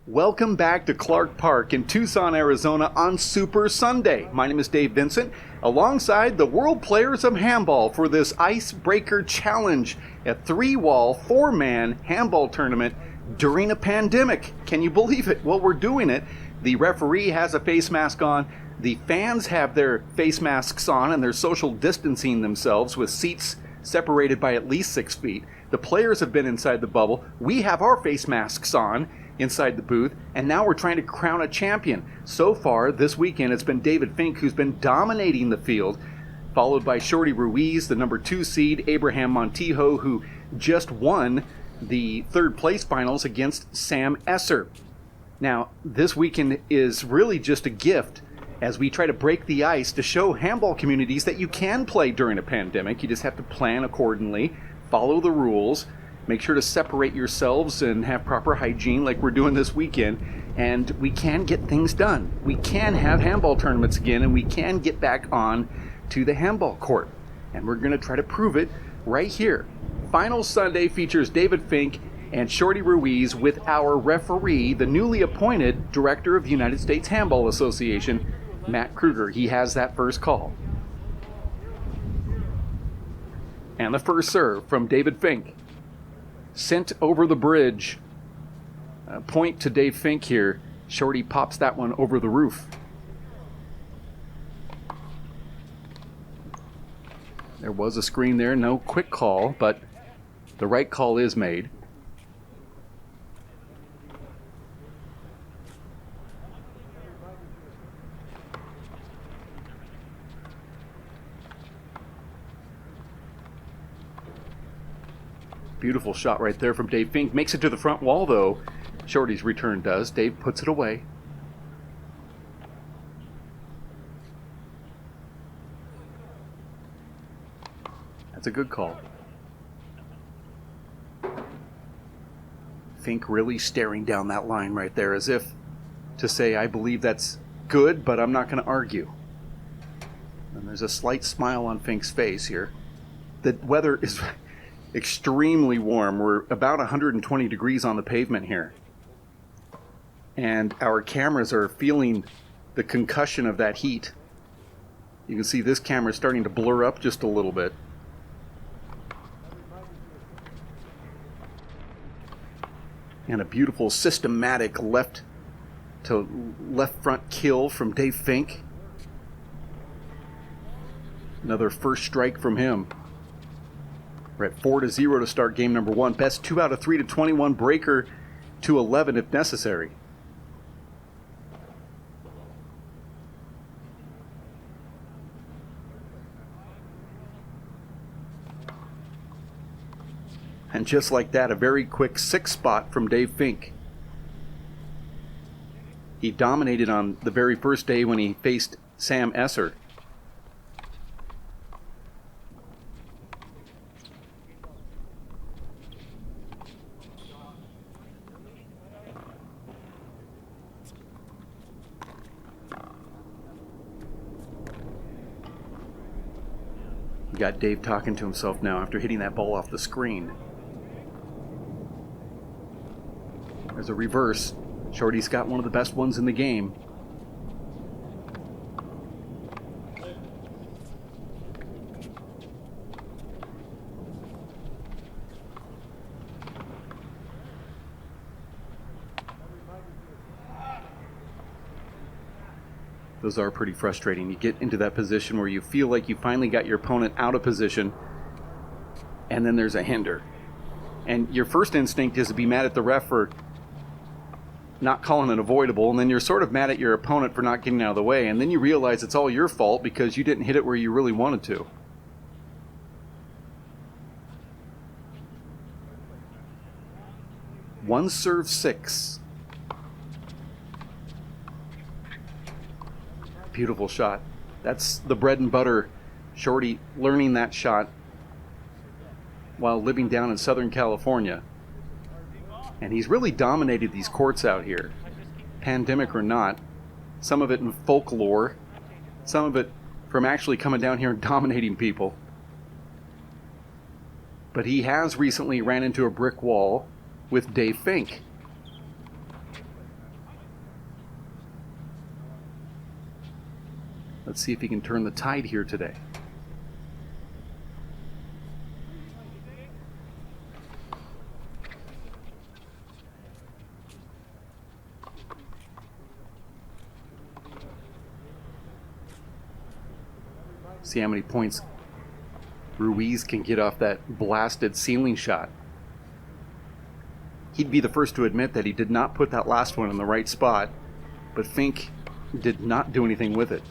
Welcome back to Clark Park in Tucson, Arizona on Super Sunday. My name is Dave Vincent, alongside the world players of handball for this Icebreaker Challenge, a 3-wall, 4-man handball tournament during a pandemic. Can you believe it? Well, we're doing it. The referee has a face mask on. The fans have their face masks on and they're social distancing themselves with seats separated by at least 6 feet. The players have been inside the bubble. We have our face masks on inside the booth, and now we're trying to crown a champion. So far this weekend it's been David Fink who's been dominating the field, followed by Shorty Ruiz, the number 2 seed, Abraham Montijo, who just won the third place finals against Sam Esser. Now this weekend is really just a gift as we try to break the ice to show handball communities that you can play during a pandemic. You just have to plan accordingly, follow the rules, make sure to separate yourselves and have proper hygiene like we're doing this weekend, and we can get things done. We can have handball tournaments again, and we can get back on to the handball court. And we're going to try to prove it right here. Final Sunday features David Fink and Shorty Ruiz with our referee, the newly appointed director of the United States Handball Association, Matt Kruger. He has that first call. And the first serve from David Fink. Sent over the bridge. Point to Dave Fink here. Shorty pops that one over the roof. There was a screen there, no quick call, but the right call is made. Beautiful shot right there from Dave Fink. Makes it to the front wall, though. Shorty's return does. Dave puts it away. That's a good call. Fink really staring down that line right there as if to say, I believe that's good, but I'm not going to argue. And there's a slight smile on Fink's face here. The weather is extremely warm. We're about 120 degrees on the pavement here. And our cameras are feeling the concussion of that heat. You can see this camera starting to blur up just a little bit. And a beautiful systematic left to left front kill from Dave Fink. Another first strike from him. We're at 4-0 to start game number 1. Best 2 out of 3 to 21, breaker to 11 if necessary. And just like that, a very quick 6 spot from Dave Fink. He dominated on the very first day when he faced Sam Esser. We got Dave talking to himself now after hitting that ball off the screen. There's a reverse. Shorty's got one of the best ones in the game. Those are pretty frustrating. You get into that position where you feel like you finally got your opponent out of position, and then there's a hinder. And your first instinct is to be mad at the ref for not calling it avoidable, and then you're sort of mad at your opponent for not getting out of the way, and then you realize it's all your fault because you didn't hit it where you really wanted to. One serve 6. Beautiful shot. That's the bread and butter. Shorty learning that shot while living down in Southern California. And he's really dominated these courts out here, pandemic or not. Some of it in folklore, some of it from actually coming down here and dominating people. But he has recently ran into a brick wall with Dave Fink. Let's see if he can turn the tide here today. See how many points Ruiz can get off that blasted ceiling shot. He'd be the first to admit that he did not put that last one in the right spot, but Fink did not do anything with it.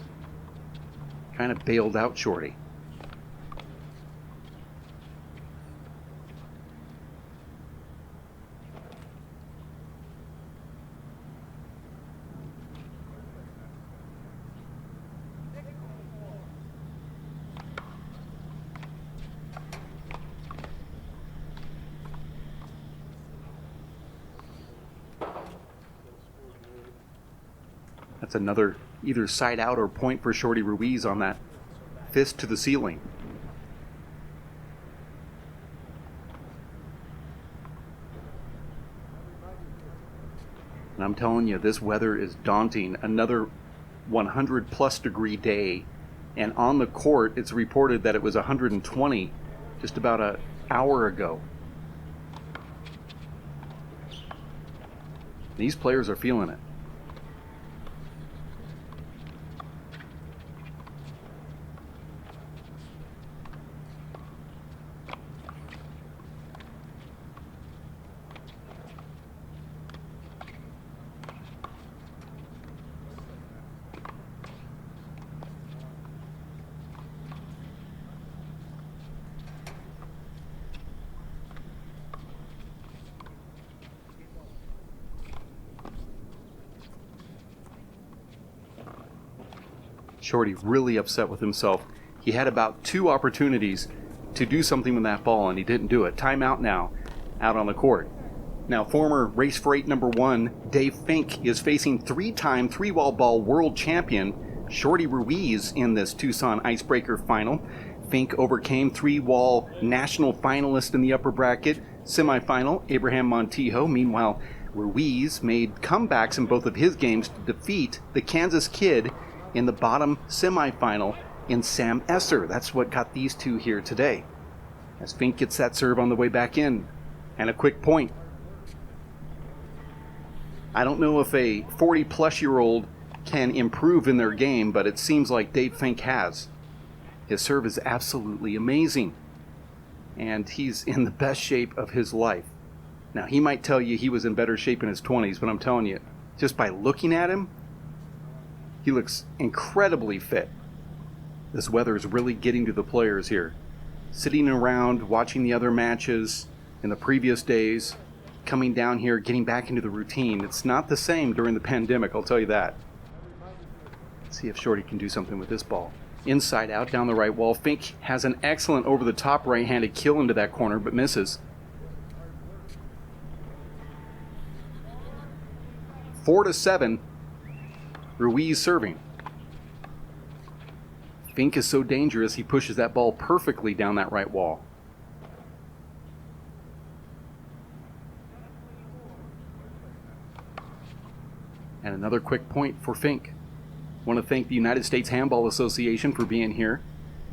Kind of bailed out Shorty. That's another either side out or point for Shorty Ruiz on that fist to the ceiling. And I'm telling you, this weather is daunting. Another 100 plus degree day. And on the court, it's reported that it was 120 just about an hour ago. These players are feeling it. Shorty really upset with himself. He had about 2 opportunities to do something with that ball, and he didn't do it. Timeout now, out on the court. Now, former race freight number 1, Dave Fink, is facing 3-time 3-wall ball world champion Shorty Ruiz in this Tucson Icebreaker final. Fink overcame 3-wall national finalist in the upper bracket semifinal, Abraham Montijo. Meanwhile, Ruiz made comebacks in both of his games to defeat the Kansas Kid in the bottom semifinal in Sam Esser. That's what got these two here today. As Fink gets that serve on the way back in, and a quick point. I don't know if a 40-plus-year-old can improve in their game, but it seems like Dave Fink has. His serve is absolutely amazing, and he's in the best shape of his life. Now, he might tell you he was in better shape in his 20s, but I'm telling you, just by looking at him, he looks incredibly fit. This weather is really getting to the players here. Sitting around, watching the other matches in the previous days, coming down here, getting back into the routine. It's not the same during the pandemic, I'll tell you that. Let's see if Shorty can do something with this ball. Inside out, down the right wall. Fink has an excellent over-the-top right-handed kill into that corner, but misses. 4-7. Ruiz serving. Fink is so dangerous, he pushes that ball perfectly down that right wall. And another quick point for Fink. I want to thank the United States Handball Association for being here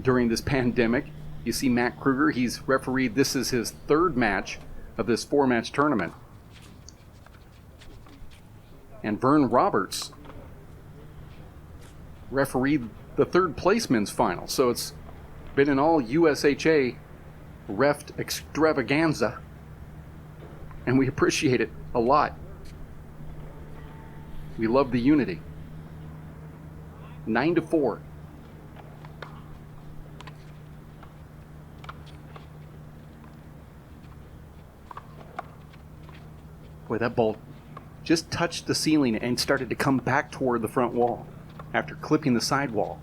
during this pandemic. You see Matt Kruger, he's refereed. This is his 3rd match of this 4-match tournament. And Vern Roberts refereed the 3rd place men's final. So it's been an all USHA ref extravaganza, and we appreciate it a lot. We love the unity. 9-4. Boy, that ball just touched the ceiling and started to come back toward the front wall after clipping the sidewall.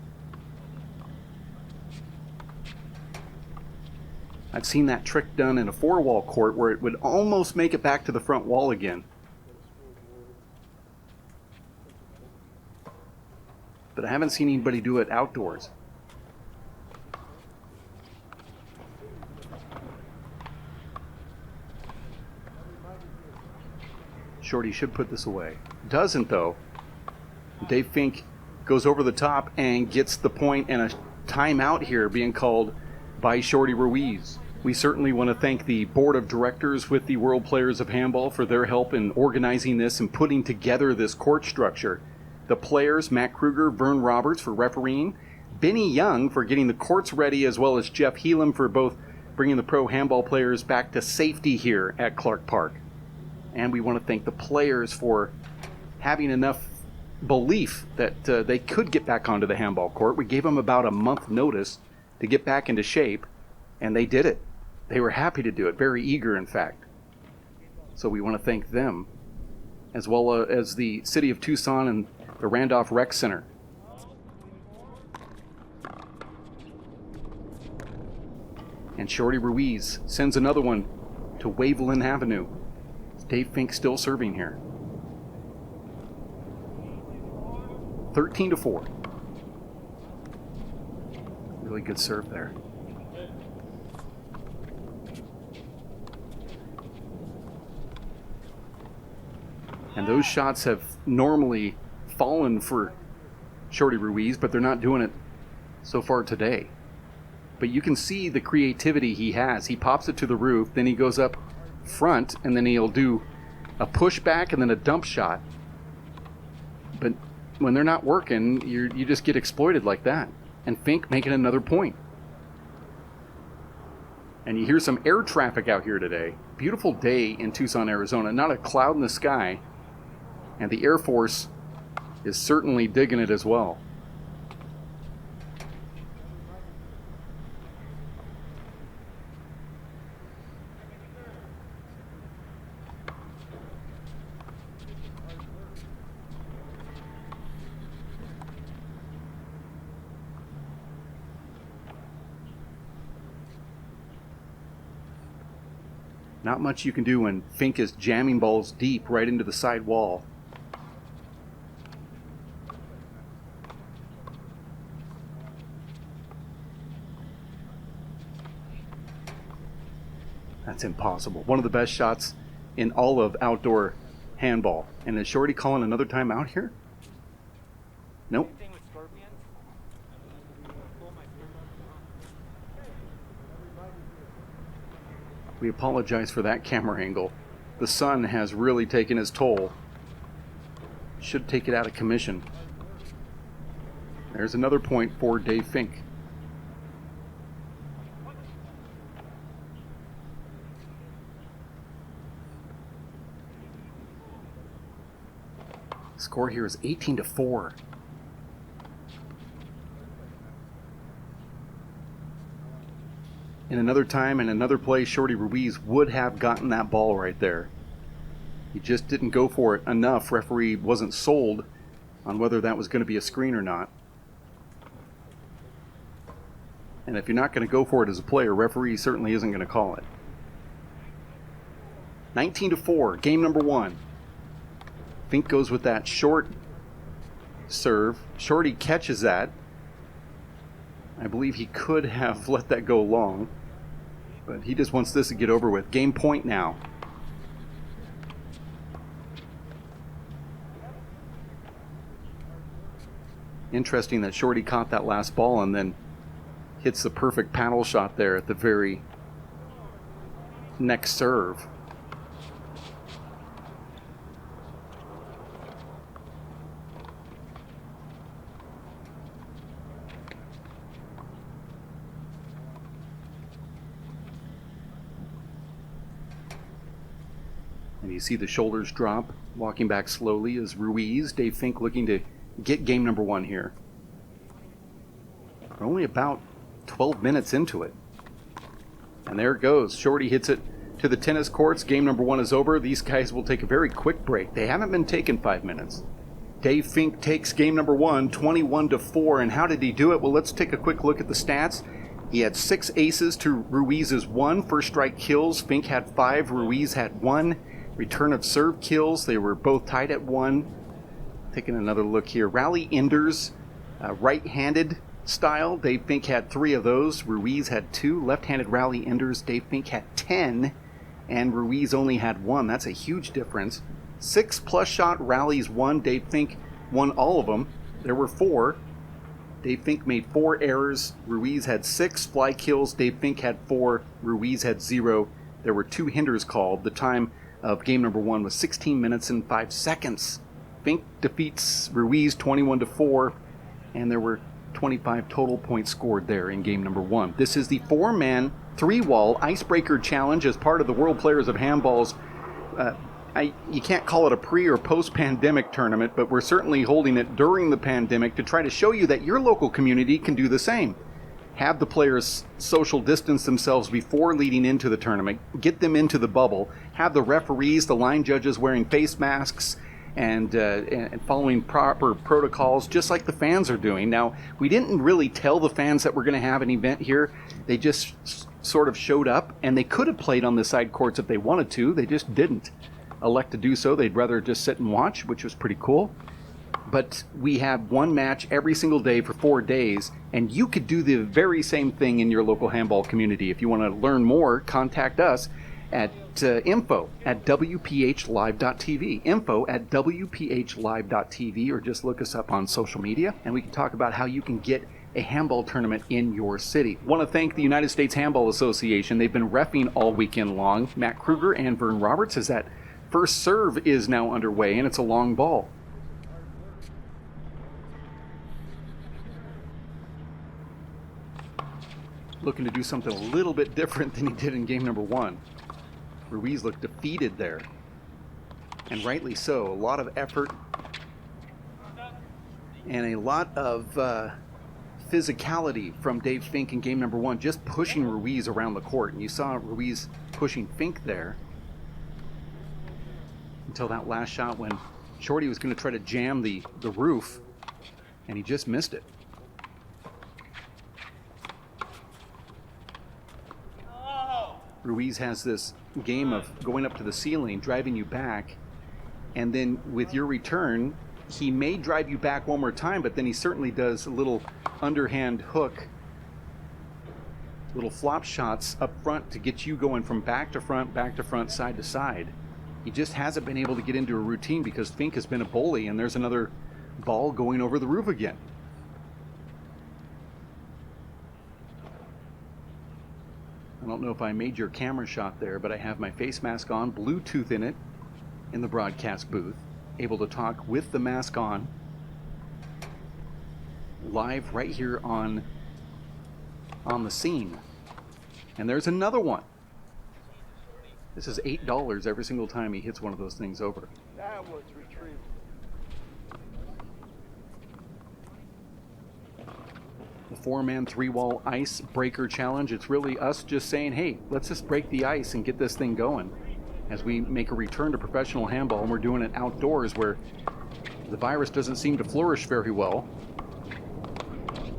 I've seen that trick done in a 4-wall court where it would almost make it back to the front wall again. But I haven't seen anybody do it outdoors. Shorty should put this away. Doesn't, though. Dave Fink goes over the top and gets the point, and a timeout here being called by Shorty Ruiz. We certainly want to thank the board of directors with the World Players of Handball for their help in organizing this and putting together this court structure. The players, Matt Kruger, Vern Roberts for refereeing, Benny Young for getting the courts ready, as well as Jeff Heelam for both bringing the pro handball players back to safety here at Clark Park. And we want to thank the players for having enough belief that they could get back onto the handball court. We gave them about a month notice to get back into shape, and they did it. They were happy to do it, very eager, in fact. So we want to thank them, as well as the City of Tucson and the Randolph Rec Center. And Shorty Ruiz sends another one to Waveland Avenue. Dave Fink still serving here. 13-4. Really good serve there. And those shots have normally fallen for Shorty Ruiz, but they're not doing it so far today. But you can see the creativity he has. He pops it to the roof, then he goes up front, and then he'll do a pushback and then a dump shot. But when they're not working, you just get exploited like that. And Fink making another point. And you hear some air traffic out here today. Beautiful day in Tucson, Arizona. Not a cloud in the sky. And the Air Force is certainly digging it as well. Not much you can do when Fink is jamming balls deep right into the side wall. That's impossible. One of the best shots in all of outdoor handball. And is Shorty calling another timeout here? Nope. We apologize for that camera angle. The sun has really taken its toll. Should take it out of commission. There's another point for Dave Fink. Score here is 18-4. In another time and another play, Shorty Ruiz would have gotten that ball right there. He just didn't go for it enough. Referee wasn't sold on whether that was going to be a screen or not. And if you're not going to go for it as a player, referee certainly isn't going to call it. 19-4, game number one. Fink goes with that short serve. Shorty catches that. I believe he could have let that go long, but he just wants this to get over with. Game point now. Interesting that Shorty caught that last ball and then hits the perfect paddle shot there at the very next serve. And you see the shoulders drop, walking back slowly as Ruiz, Dave Fink looking to get game number one here. We're only about 12 minutes into it. And there it goes. Shorty hits it to the tennis courts. Game number one is over. These guys will take a very quick break. They haven't been taking 5 minutes. Dave Fink takes game number one, 21-4. And how did he do it? Well, let's take a quick look at the stats. He had 6 aces to Ruiz's 1. First strike kills. Fink had 5. Ruiz had 1. Return of serve kills. They were both tied at 1. Taking another look here. Rally enders, right-handed style. Dave Fink had 3 of those. Ruiz had 2. Left-handed rally enders. Dave Fink had 10. And Ruiz only had 1. That's a huge difference. 6 plus shot rallies won. Dave Fink won all of them. There were 4. Dave Fink made 4 errors. Ruiz had 6 fly kills. Dave Fink had 4. Ruiz had 0. There were 2 hinders called. The time of game number 1 was 16 minutes and 5 seconds. Fink defeats Ruiz 21-4, and there were 25 total points scored there in game number 1. This is the 4-man 3-wall icebreaker challenge as part of the World Players of Handball's you can't call it a pre or post-pandemic tournament, but we're certainly holding it during the pandemic to try to show you that your local community can do the same. Have the players social distance themselves before leading into the tournament, get them into the bubble, have the referees, the line judges wearing face masks and following proper protocols just like the fans are doing. Now, we didn't really tell the fans that we're going to have an event here. They just sort of showed up, and they could have played on the side courts if they wanted to. They just didn't elect to do so. They'd rather just sit and watch, which was pretty cool. But we have one match every single day for 4 days, and you could do the very same thing in your local handball community. If you want to learn more, contact us at info@wphlive.tv, info@wphlive.tv, or just look us up on social media, and we can talk about how you can get a handball tournament in your city. I want to thank the United States Handball Association. They've been reffing all weekend long. Matt Kruger and Vern Roberts, as that first serve is now underway, and it's a long ball. Looking to do something a little bit different than he did in game number 1. Ruiz looked defeated there, and rightly so. A lot of effort and a lot of physicality from Dave Fink in game number 1, just pushing Ruiz around the court. And you saw Ruiz pushing Fink there until that last shot when Shorty was going to try to jam the roof, and he just missed it. Ruiz has this game of going up to the ceiling, driving you back, and then with your return, he may drive you back one more time, but then he certainly does a little underhand hook, little flop shots up front to get you going from back to front, side to side. He just hasn't been able to get into a routine because Fink has been a bully, and there's another ball going over the roof again. I don't know if I made your camera shot there, but I have my face mask on, Bluetooth in it, in the broadcast booth, able to talk with the mask on, live right here on the scene. And there's another one. This is $8 every single time he hits one of those things over. That was retrieved. The 4-man 3-wall icebreaker challenge. It's really us just saying, hey, let's just break the ice and get this thing going as we make a return to professional handball, and we're doing it outdoors where the virus doesn't seem to flourish very well.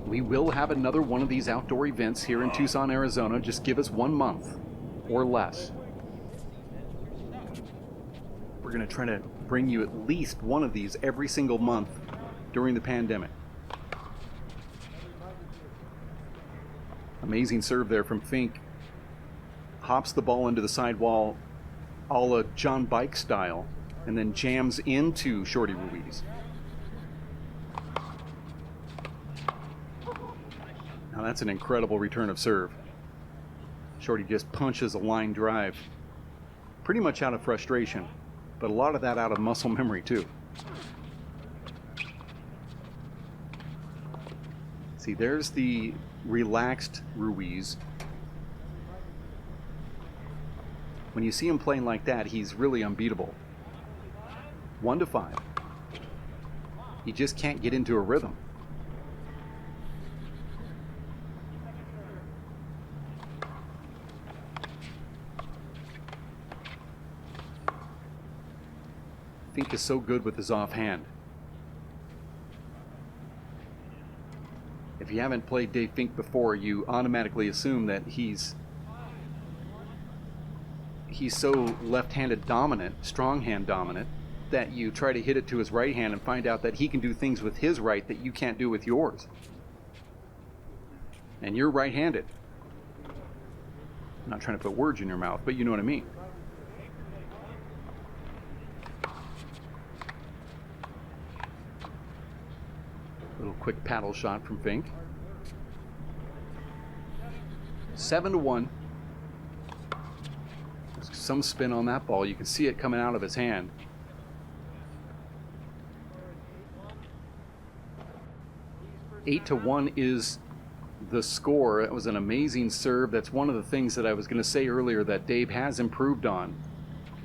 We will have another one of these outdoor events here in Tucson, Arizona. Just give us 1 month or less. We're going to try to bring you at least one of these every single month during the pandemic. Amazing serve there from Fink. Hops the ball into the sidewall, a la John Bike style, and then jams into Shorty Ruiz. Now that's an incredible return of serve. Shorty just punches a line drive, pretty much out of frustration, but a lot of that out of muscle memory too. See, there's the relaxed Ruiz. When you see him playing like that, he's really unbeatable. 1-5. He just can't get into a rhythm. Fink is so good with his offhand. If you haven't played Dave Fink before, you automatically assume that he's so left-handed dominant, strong hand dominant, that you try to hit it to his right hand and find out that he can do things with his right that you can't do with yours. And you're right-handed. I'm not trying to put words in your mouth, but you know what I mean. Quick paddle shot from Fink. 7-1. There's some spin on that ball. You can see it coming out of his hand. Eight to 1 is the score. That was an amazing serve. That's one of the things that I was going to say earlier that Dave has improved on.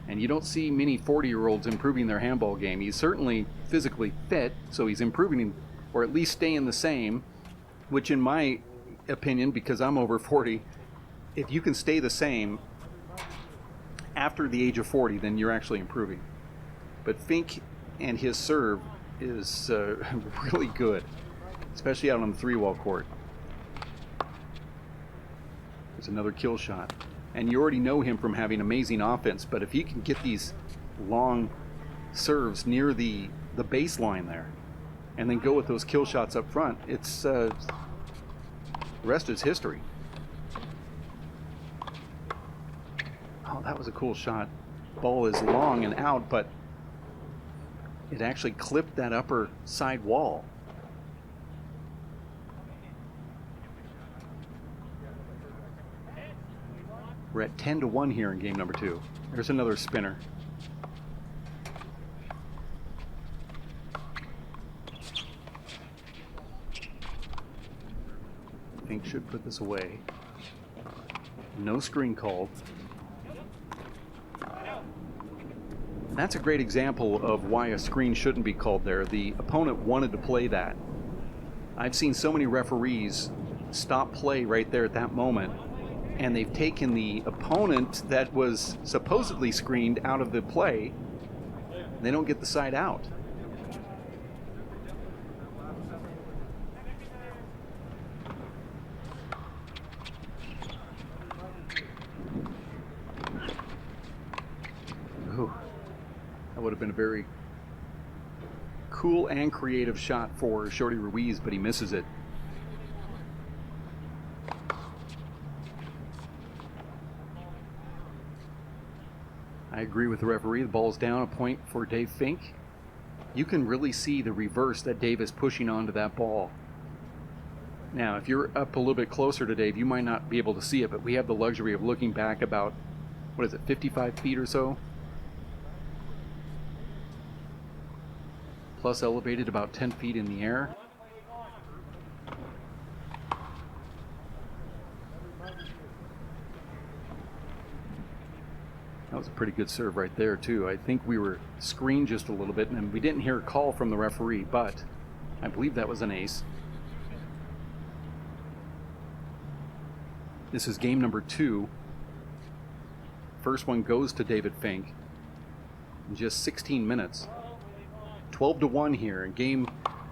And you don't see many 40-year-olds improving their handball game. He's certainly physically fit, so he's improving, or at least staying the same, which in my opinion, because I'm over 40, if you can stay the same after the age of 40, then you're actually improving. But Fink and his serve is really good, especially out on the 3-wall court. There's another kill shot. And you already know him from having amazing offense, but if he can get these long serves near the baseline there and then go with those kill shots up front, it's the rest is history. Oh, that was a cool shot. Ball is long and out, but it actually clipped that upper side wall. We're at 10 to 1 here in game number 2. There's another spinner. Fink should put this away. No screen called. That's a great example of why a screen shouldn't be called there. The opponent wanted to play that. I've seen so many referees stop play right there at that moment, and they've taken the opponent that was supposedly screened out of the play. They don't get the side out. Ooh, that would have been a very cool and creative shot for Shorty Ruiz, but he misses it. I agree with the referee. The ball's down, a point for Dave Fink. You can really see the reverse that Dave is pushing onto that ball. Now, if you're up a little bit closer to Dave, you might not be able to see it, but we have the luxury of looking back about, 55 feet or so? Plus elevated about 10 feet in the air. That was a pretty good serve right there, too. I think we were screened just a little bit, and we didn't hear a call from the referee, but I believe that was an ace. This is game number 2. First one goes to David Fink in just 16 minutes. 12 to 1 here in game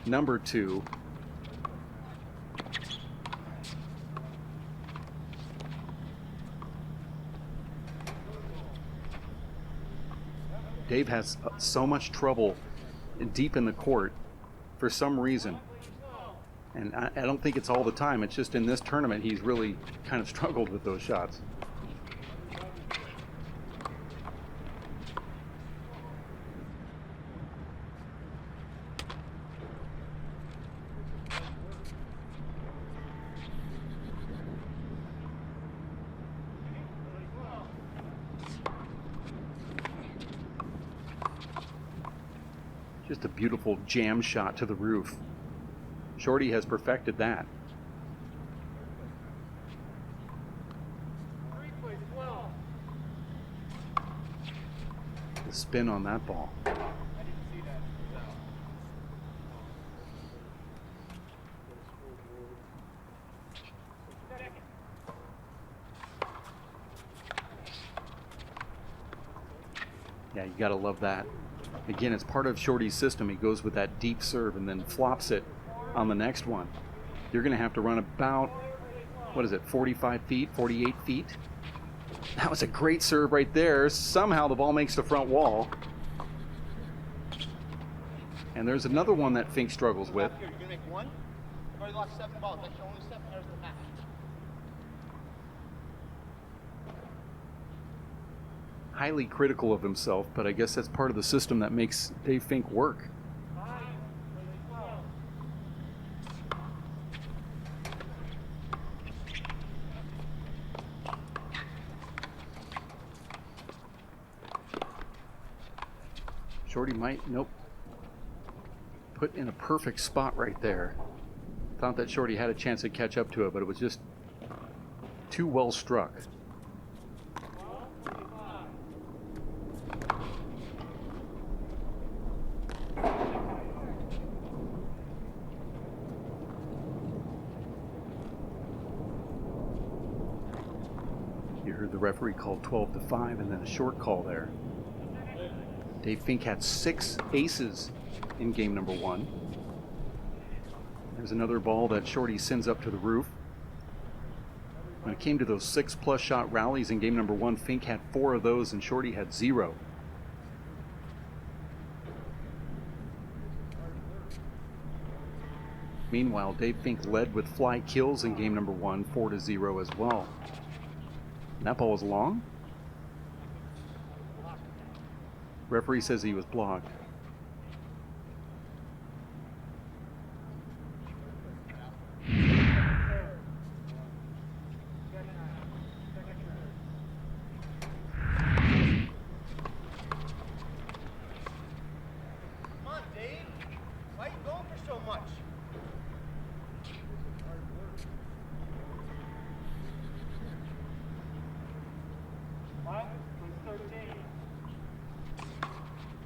number 2. Dave has so much trouble deep in the court for some reason. And I don't think it's all the time. It's just in this tournament he's really kind of struggled with those shots. Just a beautiful jam shot to the roof. Shorty has perfected that. The spin on that ball. Yeah, you gotta love that. Again, it's part of Shorty's system. He goes with that deep serve and then flops it on the next one. You're going to have to run about, 45 feet, 48 feet? That was a great serve right there. Somehow the ball makes the front wall. And there's another one that Fink struggles with. You're going to make one? I've already lost 7 balls. That's your only 7. There's the match. Highly critical of himself, but I guess that's part of the system that makes Dave Fink work. Shorty might, nope. Put in a perfect spot right there. Thought that Shorty had a chance to catch up to it, but it was just too well struck. You heard the referee call 12-5 and then a short call there. Dave Fink had 6 aces in game number 1. There's another ball that Shorty sends up to the roof. When it came to those 6+ shot rallies in game number 1, Fink had 4 of those and Shorty had 0. Meanwhile, Dave Fink led with fly kills in game number 1, 4-0 as well. And that ball was long. Referee says he was blocked.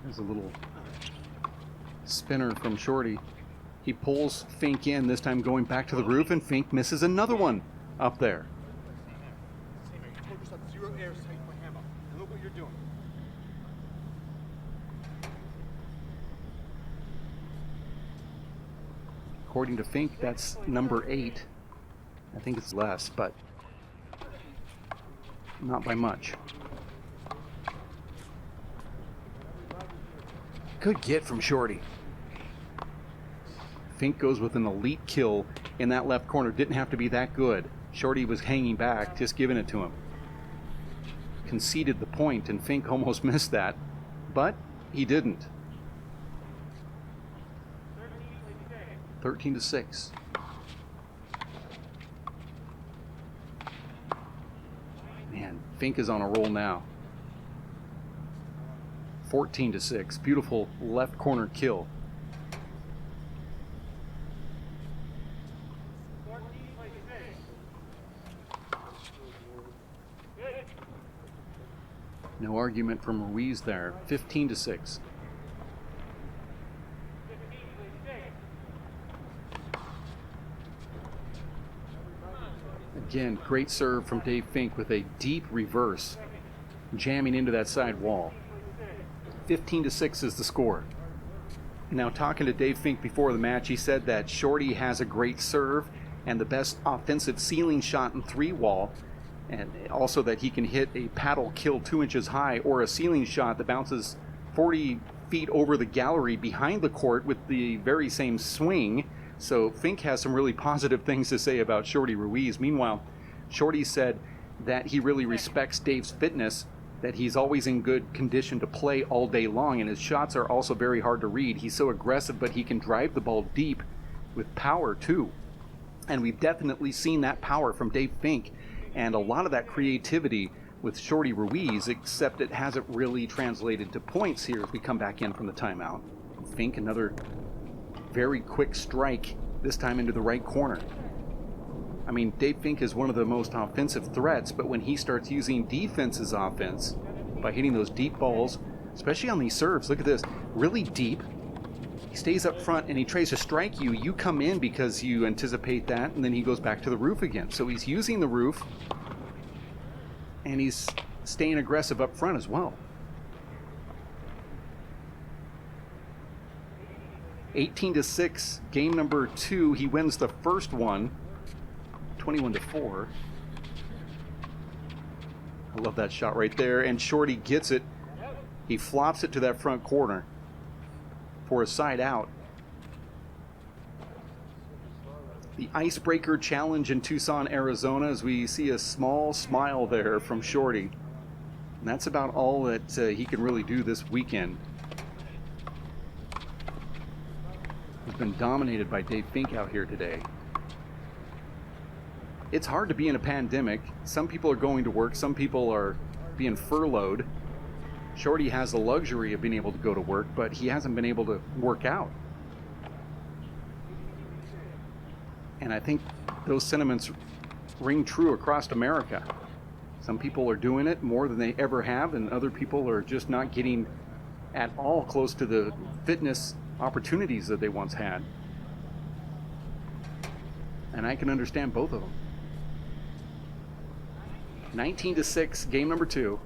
There's a little spinner from Shorty. He pulls Fink in, this time going back to the roof, and Fink misses another one up there. You told yourself 0 errors is how you play handball. And look what you're doing. According to Fink, that's number 8. I think it's less, but not by much. Good get from Shorty. Fink goes with an elite kill in that left corner. Didn't have to be that good. Shorty was hanging back, just giving it to him. Conceded the point, and Fink almost missed that, but he didn't. 13-6. Man, Fink is on a roll now. 14-6. Beautiful left corner kill. No argument from Ruiz there. 15-6. Again, great serve from Dave Fink with a deep reverse, jamming into that side wall. 15-6 is the score. Now, talking to Dave Fink before the match, he said that Shorty has a great serve and the best offensive ceiling shot in 3-wall, and also that he can hit a paddle kill 2 inches high or a ceiling shot that bounces 40 feet over the gallery behind the court with the very same swing. So Fink has some really positive things to say about Shorty Ruiz. Meanwhile, Shorty said that he really respects Dave's fitness, that he's always in good condition to play all day long, and his shots are also very hard to read. He's so aggressive, but he can drive the ball deep with power too. And we've definitely seen that power from Dave Fink and a lot of that creativity with Shorty Ruiz, except it hasn't really translated to points here as we come back in from the timeout. Fink, another very quick strike, this time into the right corner. I mean, Dave Fink is one of the most offensive threats, but when he starts using defense's offense by hitting those deep balls, especially on these serves, look at this, really deep. He stays up front and he tries to strike you. You come in because you anticipate that, and then he goes back to the roof again. So he's using the roof, and he's staying aggressive up front as well. 18-6, game number 2. He wins the first one, 21-4. I love that shot right there, and Shorty gets it. He flops it to that front corner for a side out. The Icebreaker Challenge in Tucson, Arizona, as we see a small smile there from Shorty. And that's about all that he can really do this weekend. He's been dominated by Dave Fink out here today. It's hard to be in a pandemic. Some people are going to work, some people are being furloughed. Shorty has the luxury of being able to go to work, but he hasn't been able to work out. And I think those sentiments ring true across America. Some people are doing it more than they ever have, and other people are just not getting at all close to the fitness opportunities that they once had. And I can understand both of them. 19-6, game number 2.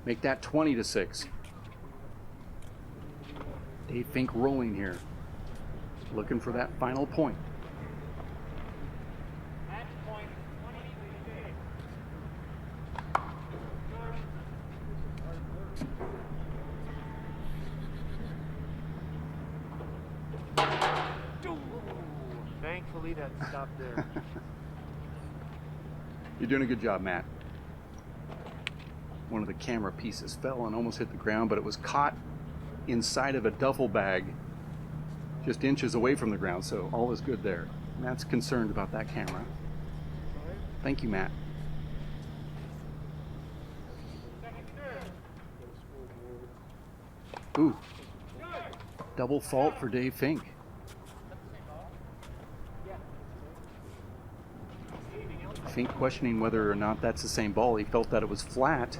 Make that 20-6. Dave Fink rolling here, looking for that final point. Match point 20. Thankfully, that stopped there. You're doing a good job, Matt. One of the camera pieces fell and almost hit the ground, but it was caught inside of a duffel bag just inches away from the ground, so all is good there. Matt's concerned about that camera. Thank you, Matt. Ooh. Double fault for Dave Fink. Fink questioning whether or not that's the same ball. He felt that it was flat.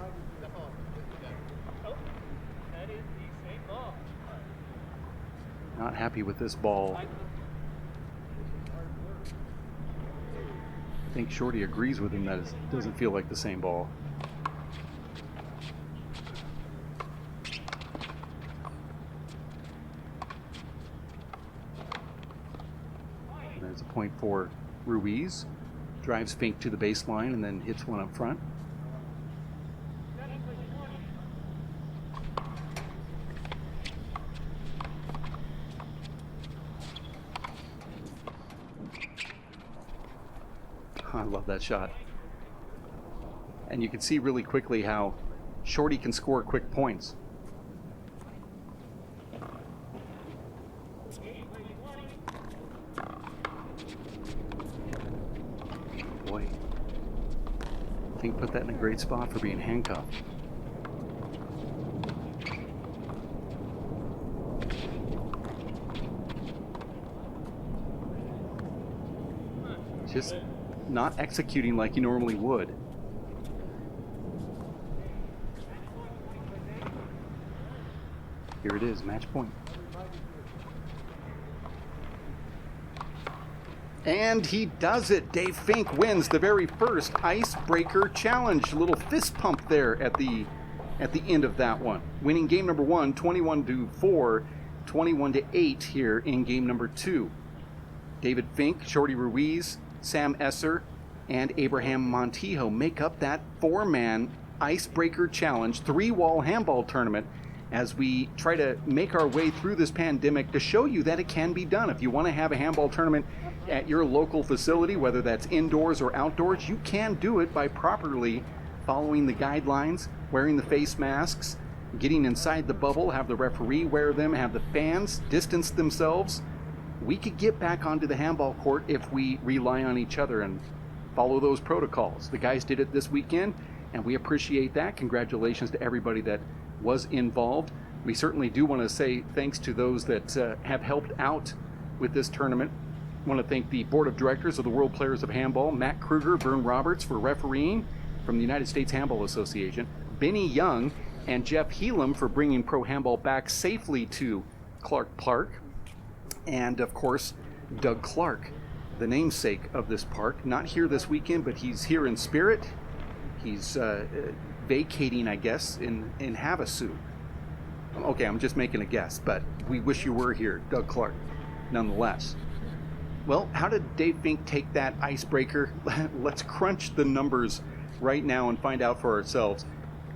Not happy with this ball. I think Shorty agrees with him that it doesn't feel like the same ball. There's a point for Ruiz. Drives Fink to the baseline and then hits one up front. I love that shot. And you can see really quickly how Shorty can score quick points. Boy, Fink put that in a great spot for being handcuffed. Just not executing like you normally would. Here it is, match point. And he does it. Dave Fink wins the very first Icebreaker Challenge. A little fist pump there at the end of that one. Winning game number 1, 21-4, 21-8 here in game number 2. David Fink, Shorty Ruiz, Sam Esser, and Abraham Montijo make up that 4-man Icebreaker Challenge 3-wall handball tournament as we try to make our way through this pandemic to show you that it can be done. If you want to have a handball tournament at your local facility, whether that's indoors or outdoors, you can do it by properly following the guidelines, wearing the face masks, getting inside the bubble, have the referee wear them, have the fans distance themselves. We could get back onto the handball court if we rely on each other and follow those protocols. The guys did it this weekend, and we appreciate that. Congratulations to everybody that was involved. We certainly do want to say thanks to those that have helped out with this tournament. I want to thank the board of directors of the World Players of Handball, Matt Kruger, Vern Roberts for refereeing from the United States Handball Association, Benny Young and Jeff Helam for bringing pro handball back safely to Clark Park, and of course Doug Clark, the namesake of this park, not here this weekend, but he's here in spirit. He's vacating, I guess, in Havasu. Okay, I'm just making a guess, but we wish you were here, Doug Clark, nonetheless. Well, how did Dave Fink take that icebreaker? Let's crunch the numbers right now and find out for ourselves.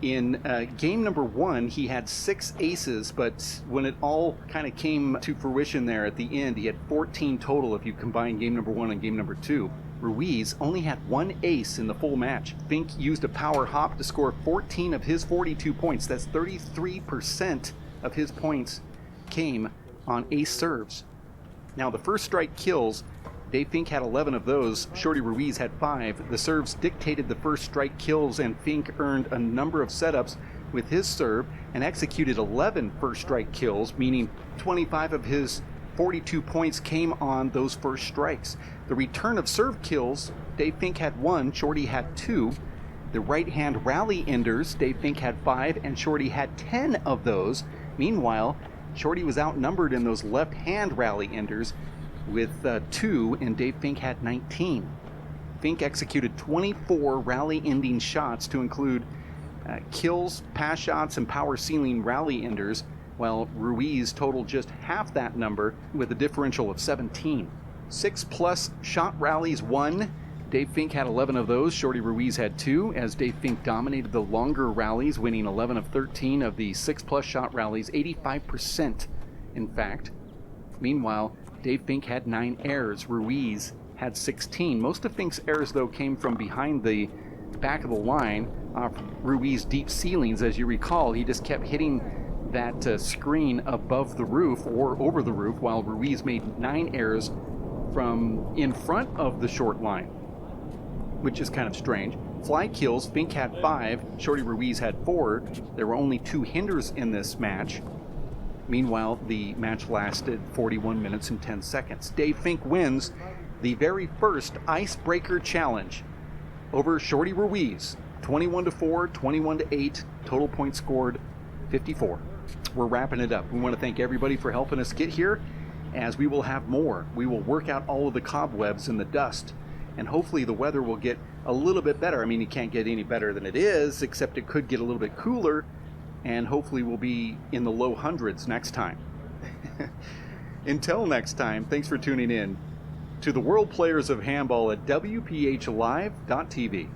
In game number 1, he had 6 aces, but when it all kind of came to fruition there at the end, he had 14 total if you combine game number 1 and game number 2. Ruiz only had 1 ace in the full match. Fink used a power hop to score 14 of his 42 points. That's 33% of his points came on ace serves. Now, the first strike kills, Dave Fink had 11 of those. Shorty Ruiz had 5. The serves dictated the first strike kills, and Fink earned a number of setups. with his serve and executed 11 first strike kills, meaning 25 of his 42 points came on those first strikes. The return of serve kills, Dave Fink had 1, Shorty had 2. The right-hand rally enders, Dave Fink had 5, and Shorty had 10 of those. Meanwhile, Shorty was outnumbered in those left-hand rally enders with 2, and Dave Fink had 19. Fink executed 24 rally-ending shots to include kills, pass shots, and power ceiling rally enders, while Ruiz totaled just half that number with a differential of 17. 6+ shot rallies won. Dave Fink had 11 of those. Shorty Ruiz had 2, as Dave Fink dominated the longer rallies, winning 11 of 13 of the 6+ shot rallies, 85% in fact. Meanwhile, Dave Fink had 9 errors. Ruiz had 16. Most of Fink's errors, though, came from behind the back of the line off Ruiz deep ceilings. As you recall, he just kept hitting that screen above the roof or over the roof, while Ruiz made 9 errors from in front of the short line, which is kind of strange. Fly kills, Fink had 5, Shorty Ruiz had 4. There were only 2 hinders in this match. Meanwhile, the match lasted 41 minutes and 10 seconds. Dave Fink wins the very first Icebreaker Challenge over Shorty Ruiz, 21-4, 21-8, total points scored 54. We're wrapping it up. We want to thank everybody for helping us get here, as we will have more. We will work out all of the cobwebs and the dust, and hopefully the weather will get a little bit better. I mean, it can't get any better than it is, except it could get a little bit cooler, and hopefully we'll be in the low hundreds next time. Until next time, thanks for tuning in to the World Players of Handball at WPHLive.tv.